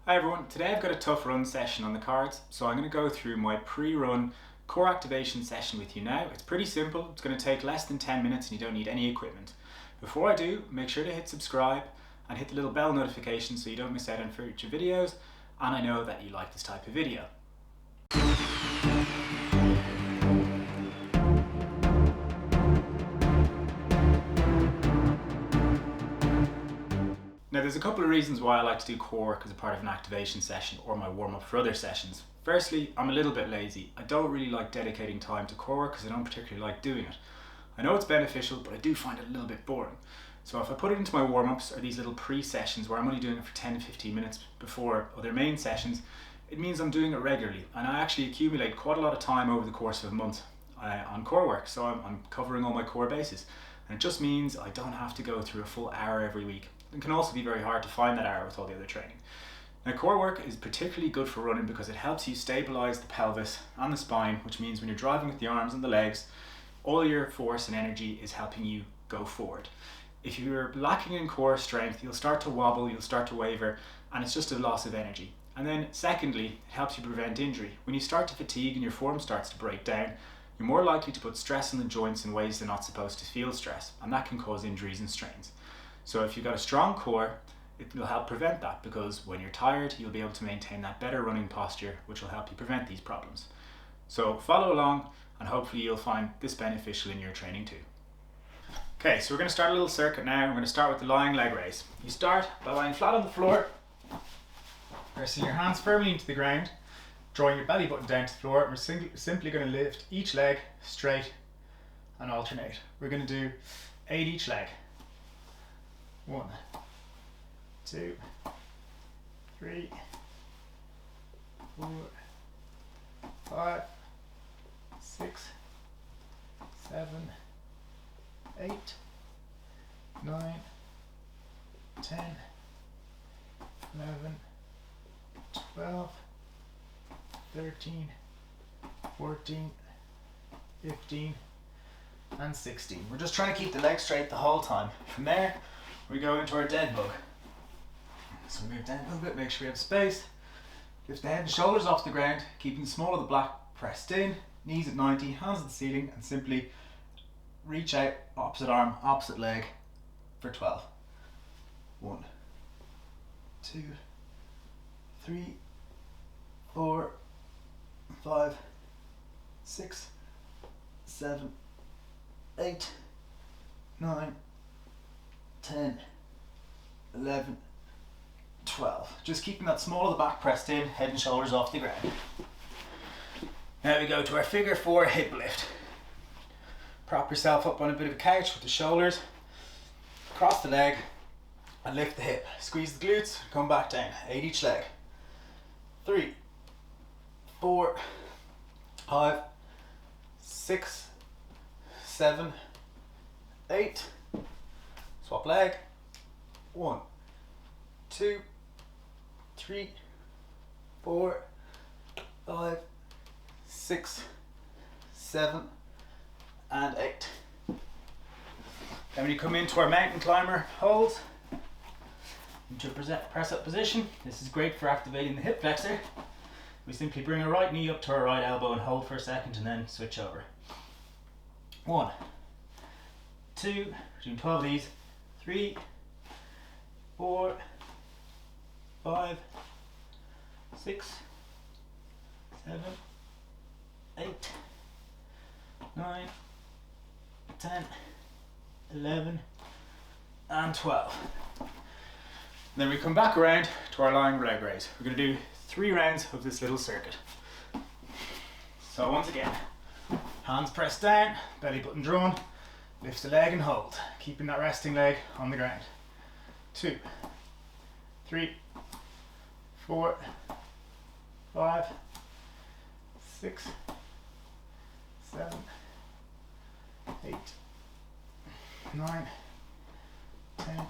Hi everyone, today I've got a tough run session on the cards, so I'm going to go through my pre-run core activation session with you now. It's pretty simple, it's going to take less than 10 minutes and you don't need any equipment. Before I do, make sure to hit subscribe and hit the little bell notification so you don't miss out on future videos, and I know that you like this type of video. Now there's a couple of reasons why I like to do core work as a part of an activation session or my warm-up for other sessions. Firstly, I'm a little bit lazy. I don't really like dedicating time to core work because I don't particularly like doing it. I know it's beneficial, but I do find it a little bit boring. So if I put it into my warm-ups or these little pre-sessions where I'm only doing it for 10 to 15 minutes before other main sessions, it means I'm doing it regularly and I actually accumulate quite a lot of time over the course of a month on core work, so I'm covering all my core bases. And it just means I don't have to go through a full hour every week. It can also be very hard to find that hour with all the other training. Now core work is particularly good for running because it helps you stabilize the pelvis and the spine, which means when you're driving with the arms and the legs, all your force and energy is helping you go forward. If you're lacking in core strength, you'll start to wobble, you'll start to waver, and it's just a loss of energy. And then secondly, it helps you prevent injury. When you start to fatigue and your form starts to break down, you're more likely to put stress on the joints in ways they're not supposed to feel stress, and that can cause injuries and strains. So if you've got a strong core, it will help prevent that, because when you're tired, you'll be able to maintain that better running posture, which will help you prevent these problems. So follow along, and hopefully you'll find this beneficial in your training too. Okay, so we're going to start a little circuit now. We're going to start with the lying leg raise. You start by lying flat on the floor, pressing your hands firmly into the ground, drawing your belly button down to the floor, and we're simply going to lift each leg straight and alternate. We're going to do 8 each leg. 1, 2, 3, 4, 5, 6, 7, 8, 9, 10, 11, 12, 13, 14, 15, and 16. We're just trying to keep the legs straight the whole time. From there, we go into our dead bug. So we move down a little bit, make sure we have space. Lift the head and shoulders off the ground, keeping the small of the back pressed in, knees at 90, hands at the ceiling, and simply reach out, opposite arm, opposite leg for 12. 1, 2, 3, 4, 5, 6, 7, 8, 9, 10, 11, 12. Just keeping that small of the back pressed in, head and shoulders off the ground. Now we go to our figure 4 hip lift. Prop yourself up on a bit of a couch with the shoulders, cross the leg and lift the hip. Squeeze the glutes, come back down. 8 each leg. 3, 4, 5, 6, 7, 8. Swap leg. 1, 2, 3, 4, 5, 6, 7, and 8. Then when you come into our mountain climber holds, into a press up position, this is great for activating the hip flexor. We simply bring our right knee up to our right elbow and hold for a second and then switch over. 1, 2, doing 12 of these, 3, 4, 5, 6, 7, 8, 9, 10, 11, and 12. Then we come back around to our lying leg raise. We're going to do 3 rounds of this little circuit. So once again, hands pressed down, belly button drawn, lift the leg and hold, keeping that resting leg on the ground. 2, 3, 4, 5, 6, 7, 8, 9, 10,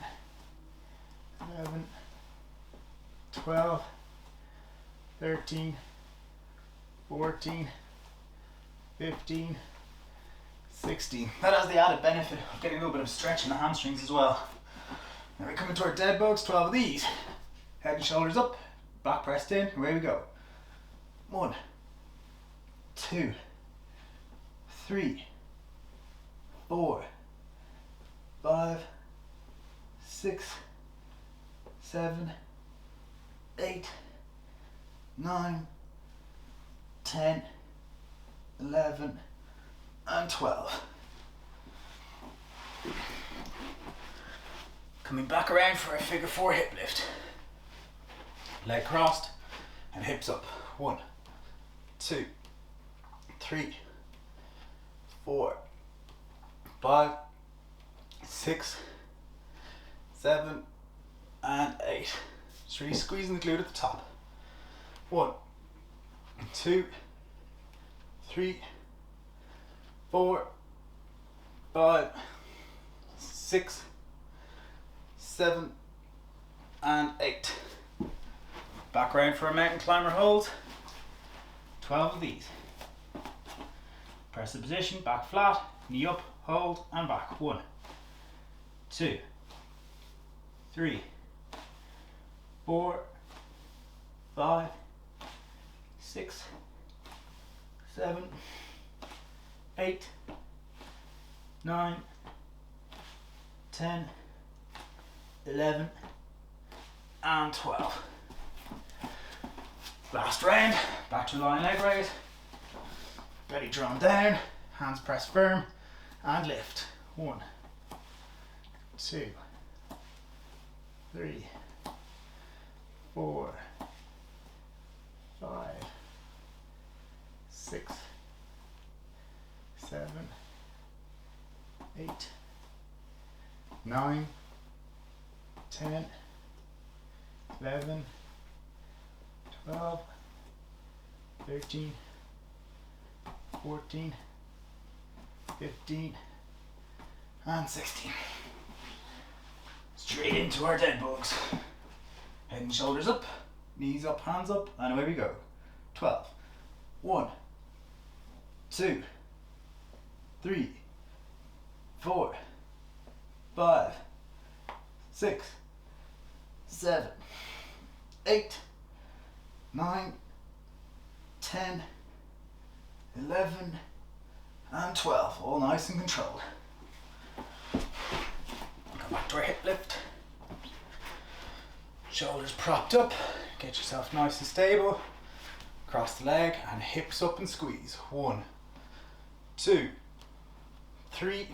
11, 12, 13, 14, 15, 16. That has the added benefit of getting a little bit of stretch in the hamstrings as well. Now we come into our dead bugs, 12 of these. Head and shoulders up, back pressed in, away we go. 1, 2, 3, 4, 5, 6, 7, 8, 9, 10, 11, and 12. Coming back around for a figure 4 hip lift. Leg crossed and hips up. 1, 2, 3, 4, 5, 6, 7, and 8. Just really squeezing the glute at the top. 1, 2, 3, 4, 5, 6, 7, and 8. Back round for a mountain climber hold. 12 of these. Press the position, back flat, knee up, hold, and back. 1, 2, 3, 4, 5, 6, 7, 8, 9, 10, 11, and 12. Last round, back to lying leg raise. Belly drawn down, hands pressed firm, and lift. 1, 2, 3, 4, 5, 6, 7, 8, 9, 10, 11, 12, 13, 14, 15, and 16. Straight into our dead bugs. Head and shoulders up, knees up, hands up, and away we go. 12. 1, 2, 3, 4, 5, 6, 7, 8, 9, 10, 11, and 12. All nice and controlled. Come back to our hip lift. Shoulders propped up. Get yourself nice and stable. Cross the leg and hips up and squeeze. 1, 2, 3,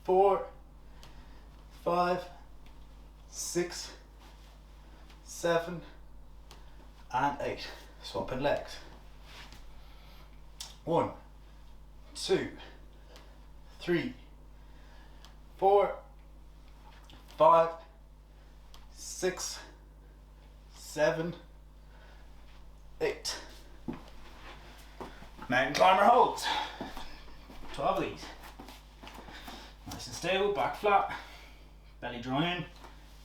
4, 5, 6, 7, and 8. Swapping legs. 1, 2, 3, 4, 5, 6, 7, 8. Mountain climber holds. 12 of these. Nice and stable, back flat, belly drawn in,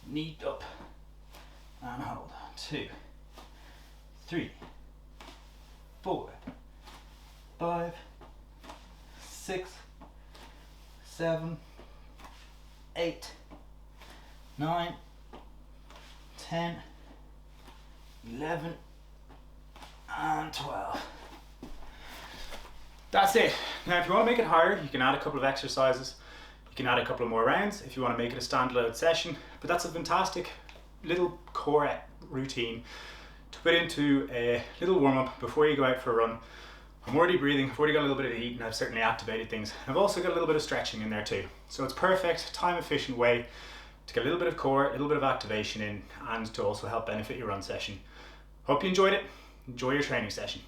knee up, and hold. 2, 3, 4, 5, 6, 7, 8, 9, 10, 11, and 12. That's it. Now if you want to make it higher, you can add a couple of exercises. You can add a couple of more rounds if you want to make it a standalone session. But that's a fantastic little core routine to put into a little warm-up before you go out for a run. I'm already breathing, I've already got a little bit of heat, and I've certainly activated things. I've also got a little bit of stretching in there too. So it's perfect, time efficient way to get a little bit of core, a little bit of activation in, and to also help benefit your run session. Hope you enjoyed it. Enjoy your training session.